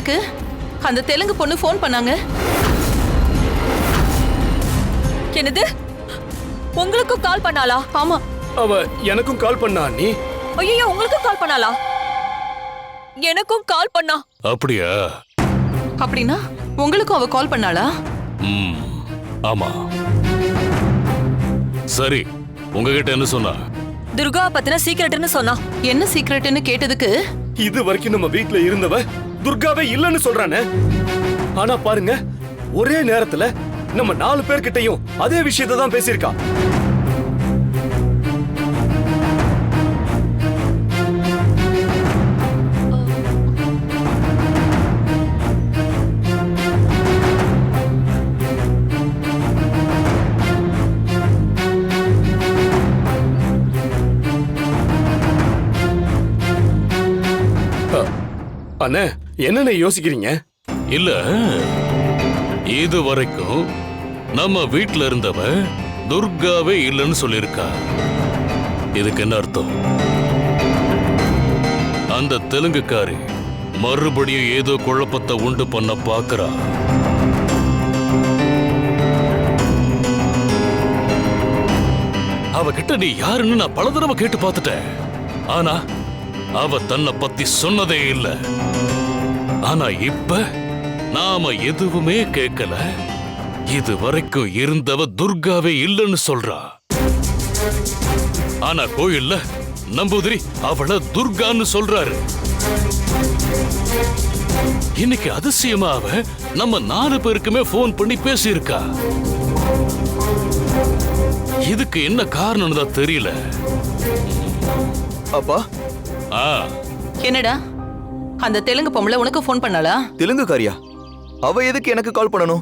எனக்கு அந்த தெலுங்கு பொண்ணு ஃபோன் பண்ணாங்க. என்னது? உங்களுக்கும் கால் பண்ணாளா? ஆமா. அவ எனக்கும் கால் பண்ணா நீ. ஐயோ, உங்களுக்கும் கால் பண்ணாளா? எனக்கும் கால் பண்ணா. அப்படியா? அப்படின்னா உங்களுக்கும் அவ கால் பண்ணாளா? ஆமா. சரி, உங்ககிட்ட என்ன சொன்னா? துர்கா பத்தின சீக்ரெட்னு சொன்னா. என்ன சீக்ரெட்னு கேட்டதுக்கு இது வரைக்கும் நம்ம வீட்ல இருந்தவ துர்காவே இல்லன்னு சொல்றானே. ஆனா பாருங்க, ஒரே நேரத்துல நம்ம 4 பேர்கிட்டயும் அதே விஷயத்தை தான் பேசியிருக்கா. அண்ணே, என்னன்னு யோசிக்கிறீங்க? இல்ல, இது வரைக்கும் நம்ம வீட்ல இருந்தவ துர்காவே இல்லைன்னு சொல்லிருக்கா. இதுக்கு என்ன அர்த்தம்? அந்த தெலுங்குக்காரி மறுபடியும் ஏதோ குழப்பத்தை உண்டு பண்ண பாக்குறா. அவகிட்ட நீ யாருன்னு நான் பல தடவை கேட்டு பார்த்துட்டேன். ஆனா அவ தன்னை பத்தி சொன்னதே இல்ல. ஆனா இப்ப நாம எதுவுமே கேட்கல. இது வரைக்கும் இருந்தவ துர்காவே இல்லைன்னு சொல்றா. ஆனா கோயில்ல நம்பூதிரி அவள துர்கான்னு சொல்றாரு. இன்னைக்கு அதிசயமா அவ நம்ம 4 பேருக்குமே போன் பண்ணி பேசியிருக்கா. இதுக்கு என்ன காரணம் தான் தெரியல. அப்பா, என்னடா அந்த தெலுங்கு பொம்பளை உனக்கு ஃபோன் பண்ணாளா? தெலுங்குக்காரியா? அவ எதுக்கு எனக்கு கால் பண்ணணும்?